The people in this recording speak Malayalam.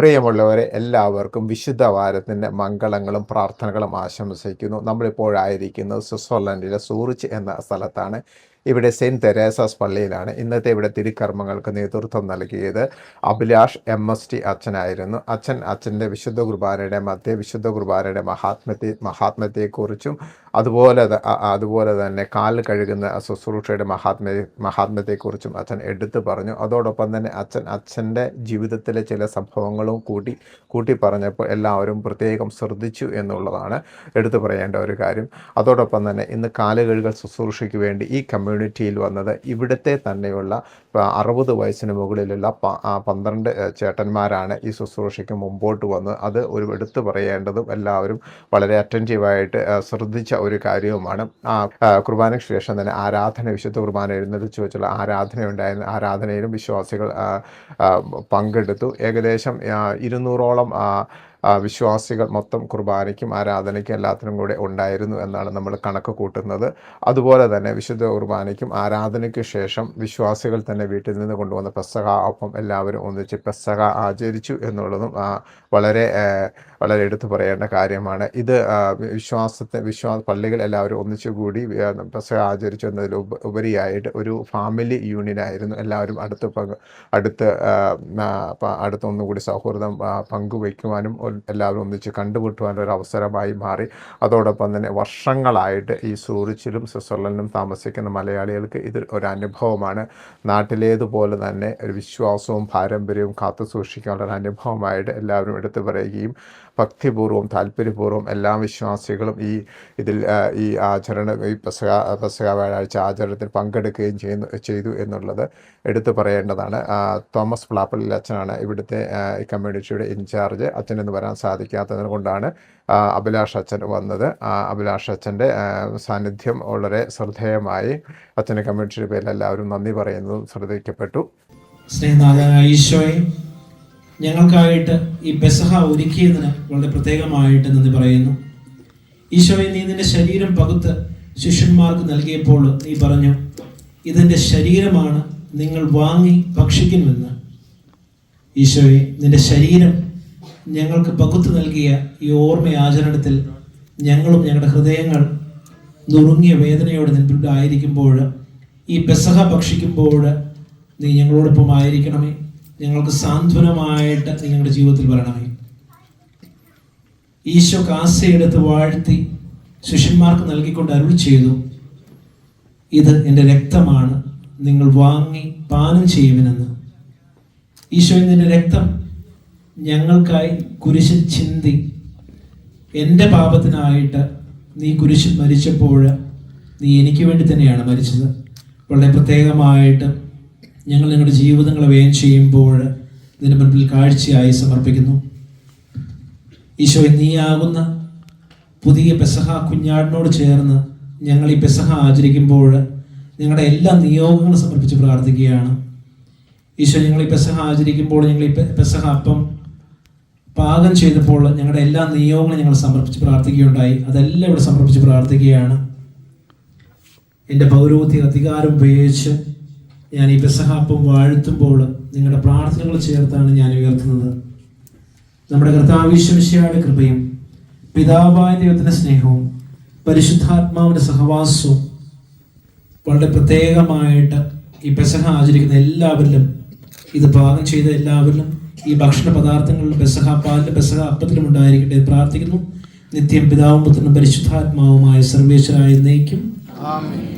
പ്രിയമുള്ളവരെ, എല്ലാവർക്കും വിശുദ്ധ വാരത്തിൻ്റെ മംഗളങ്ങളും പ്രാർത്ഥനകളും ആശംസിക്കുന്നു. നമ്മളിപ്പോഴായിരിക്കുന്നത് സ്വിറ്റ്സർലൻഡിലെ സൂറിച്ച് എന്ന സ്ഥലത്താണ്. ഇവിടെ സെയിൻറ്റ് തെരേസാസ് പള്ളിയിലാണ്. ഇന്നത്തെ ഇവിടെ തിരുക്കർമ്മങ്ങൾക്ക് നേതൃത്വം നൽകിയത് അഭിലാഷ് MST അച്ഛനായിരുന്നു. അച്ഛൻ്റെ വിശുദ്ധ കുർബാനയുടെ മഹാത്മ്യത്തെക്കുറിച്ചും അതുപോലെ തന്നെ കാല് കഴുകുന്ന ശുശ്രൂഷയുടെ മഹാത്മ്യത്തെക്കുറിച്ചും അച്ഛൻ എടുത്തു പറഞ്ഞു. അതോടൊപ്പം തന്നെ അച്ഛൻ്റെ ജീവിതത്തിലെ ചില സംഭവങ്ങളും കൂട്ടി പറഞ്ഞപ്പോൾ എല്ലാവരും പ്രത്യേകം ശ്രദ്ധിച്ചു എന്നുള്ളതാണ് എടുത്തു പറയേണ്ട ഒരു കാര്യം. അതോടൊപ്പം തന്നെ ഇന്ന് കാല് കഴുകൽ ശുശ്രൂഷയ്ക്ക് വേണ്ടി ഈ കമ്മ്യൂണിറ്റിയിൽ വന്നത് ഇവിടുത്തെ തന്നെയുള്ള 60 വയസ്സിന് മുകളിലുള്ള 12 ചേട്ടന്മാരാണ് ഈ ശുശ്രൂഷയ്ക്ക് മുമ്പോട്ട് വന്നത്. അത് ഒരു എടുത്തു പറയേണ്ടതും എല്ലാവരും വളരെ അറ്റൻറ്റീവായിട്ട് ശ്രദ്ധിച്ച ഒരു കാര്യവുമാണ്. കുർബാനയ്ക്ക് ശേഷം തന്നെ വിശുദ്ധ കുർബാന എഴുന്നള്ളിച്ച് വെച്ചുള്ള ആരാധനയുണ്ടായിരുന്നു. ആരാധനയിലും വിശ്വാസികൾ പങ്കെടുത്തു. ഏകദേശം 200ഓളം വിശ്വാസികൾ മൊത്തം കുർബാനയ്ക്കും ആരാധനയ്ക്കും എല്ലാത്തിനും കൂടെ ഉണ്ടായിരുന്നു എന്നാണ് നമ്മൾ കണക്ക് കൂട്ടുന്നത്. അതുപോലെ തന്നെ വിശുദ്ധ കുർബാനയ്ക്കും ആരാധനയ്ക്ക് ശേഷം വിശ്വാസികൾ തന്നെ വീട്ടിൽ നിന്ന് കൊണ്ടുവന്ന പെസഹ അപ്പം എല്ലാവരും ഒന്നിച്ച് പെസഹ ആചരിച്ചു എന്നുള്ളതും വളരെ എടുത്തു പറയേണ്ട കാര്യമാണ്. ഇത് പള്ളികൾ എല്ലാവരും ഒന്നിച്ചുകൂടി പെസഹ ആചരിച്ചു എന്നതിൽ ഉപരിയായിട്ട് ഒരു ഫാമിലി യൂണിയനായിരുന്നു. എല്ലാവരും അടുത്തൊന്നുകൂടി സൗഹൃദം പങ്കുവയ്ക്കുവാനും എല്ലാവരും ഒന്നിച്ച് കണ്ടുമുട്ടുവാനും ഒരു അവസരമായി മാറി. അതോടൊപ്പം തന്നെ വർഷങ്ങളായിട്ട് ഈ സൂറിച്ചിലും സ്വിറ്റ്സർലൻഡിലും താമസിക്കുന്ന മലയാളികൾക്ക് ഇത് ഒരു അനുഭവമാണ്. നാട്ടിലേതുപോലെ തന്നെ ഒരു വിശ്വാസവും പാരമ്പര്യവും കാത്തു സൂക്ഷിക്കാനുള്ള ഒരു അനുഭവമായിട്ട് എല്ലാവരും എടുത്തു പറയുകയും ഭക്തിപൂർവ്വം താല്പര്യപൂർവ്വം എല്ലാ വിശ്വാസികളും ഈ പെസഹ വ്യാഴാഴ്ച ആചരണത്തിൽ പങ്കെടുക്കുകയും ചെയ്തു എന്നുള്ളത് എടുത്തു പറയേണ്ടതാണ്. തോമസ് പ്ലാപ്പള്ളി അച്ഛനാണ് ഇവിടുത്തെ ഈ കമ്മ്യൂണിറ്റിയുടെ ഇൻചാർജ്. അച്ഛനെന്ന് വരാൻ സാധിക്കാത്തത് കൊണ്ടാണ് അഭിലാഷ് അച്ഛൻ വന്നത്. അഭിലാഷ് അച്ഛൻ്റെ സാന്നിധ്യം വളരെ ശ്രദ്ധേയമായി. അച്ഛൻ്റെ കമ്മ്യൂണിറ്റിയുടെ പേരിൽ എല്ലാവരും നന്ദി പറയുന്നതും ശ്രദ്ധിക്കപ്പെട്ടു. സ്നേഹനാഥനായ ഈശോയെ, ഞങ്ങൾക്കായിട്ട് ഈ പെസഹ ഒരുക്കിയതിന് വളരെ പ്രത്യേകമായിട്ട് നന്ദി പറയുന്നു. ഈശോയെ, നീ നിന്റെ ശരീരം പകുത്ത് ശിഷ്യന്മാർക്ക് നൽകിയപ്പോൾ നീ പറഞ്ഞു, ഇതെൻ്റെ ശരീരമാണ്, നിങ്ങൾ വാങ്ങി ഭക്ഷിക്കുമെന്ന്. ഈശോയെ, നിന്റെ ശരീരം ഞങ്ങൾക്ക് പകുത്ത് നൽകിയ ഈ ഓർമ്മയാചരണത്തിൽ ഞങ്ങളും ഞങ്ങളുടെ ഹൃദയങ്ങൾ നുറുങ്ങിയ വേദനയോടെ നിൻപിൽ ആയിരിക്കുമ്പോൾ ഈ പെസഹ ഭക്ഷിക്കുമ്പോൾ നീ ഞങ്ങളോടൊപ്പം ആയിരിക്കണമേ. ഞങ്ങൾക്ക് സാന്ത്വനമായിട്ട് നീ ഞങ്ങളുടെ ജീവിതത്തിൽ വരണമേ. ഈശോ കാസയെടുത്ത് വാഴ്ത്തി ശിഷ്യന്മാർക്ക് നൽകിക്കൊണ്ട് അരുൾ ചെയ്തു, ഇത് എൻ്റെ രക്തമാണ്, നിങ്ങൾ വാങ്ങി പാനം ചെയ്യുവിനെന്ന്. ഈശോ, നിന്റെ രക്തം ഞങ്ങൾക്കായി കുരിശിൽ ചിന്തി എൻ്റെ പാപത്തിനായിട്ട് നീ കുരിശിൽ മരിച്ചപ്പോൾ നീ എനിക്ക് വേണ്ടി തന്നെയാണ് മരിച്ചത്. വളരെ പ്രത്യേകമായിട്ട് ഞങ്ങൾ ഞങ്ങളുടെ ജീവിതങ്ങളെ വ്യയം ചെയ്യുമ്പോൾ ഇതിന് മുൻപിൽ കാഴ്ചയായി സമർപ്പിക്കുന്നു. ഈശോ, നീയാകുന്ന പുതിയ പെസഹ കുഞ്ഞാടിനോട് ചേർന്ന് ഞങ്ങൾ ഈ പെസഹ ആചരിക്കുമ്പോൾ ഞങ്ങളുടെ എല്ലാ നിയോഗങ്ങളും സമർപ്പിച്ച് പ്രാർത്ഥിക്കുകയാണ്. ഈശോ, ഞങ്ങൾ ഈ പെസഹ ആചരിക്കുമ്പോൾ ഞങ്ങൾ ഈ പെസഹ അപ്പം പാകം ചെയ്തപ്പോൾ ഞങ്ങളുടെ എല്ലാ നിയോഗങ്ങളും ഞങ്ങൾ സമർപ്പിച്ച് പ്രാർത്ഥിക്കുകയുണ്ടായി. അതെല്ലാം ഇവിടെ സമർപ്പിച്ച് പ്രാർത്ഥിക്കുകയാണ്. എൻ്റെ പൗരോഹിത്യ അധികാരം ഉപയോഗിച്ച് ഞാൻ ഈ പെസഹാപ്പം വാഴ്ത്തുമ്പോൾ നിങ്ങളുടെ പ്രാർത്ഥനകൾ ചേർത്താണ് ഞാൻ ഉയർത്തുന്നത്. നമ്മുടെ കർത്താവ് ഈശോയുടെ കൃപയും പിതാവായ ദൈവത്തിൻ്റെ സ്നേഹവും പരിശുദ്ധാത്മാവിൻ്റെ സഹവാസവും വളരെ പ്രത്യേകമായിട്ട് ഈ പെസഹ ആചരിക്കുന്ന എല്ലാവരിലും, ഇത് പാകം ചെയ്ത എല്ലാവരിലും, ഈ ഭക്ഷണ പദാർത്ഥങ്ങളിലും പെസഹ പാലിലും പെസഹ അപ്പത്തിലും ഉണ്ടായിരിക്കട്ടെ പ്രാർത്ഥിക്കുന്നു. നിത്യം പിതാവും പുത്രനും പരിശുദ്ധാത്മാവുമായ സർവേശ്വരായ എന്നേക്കും ആമേൻ.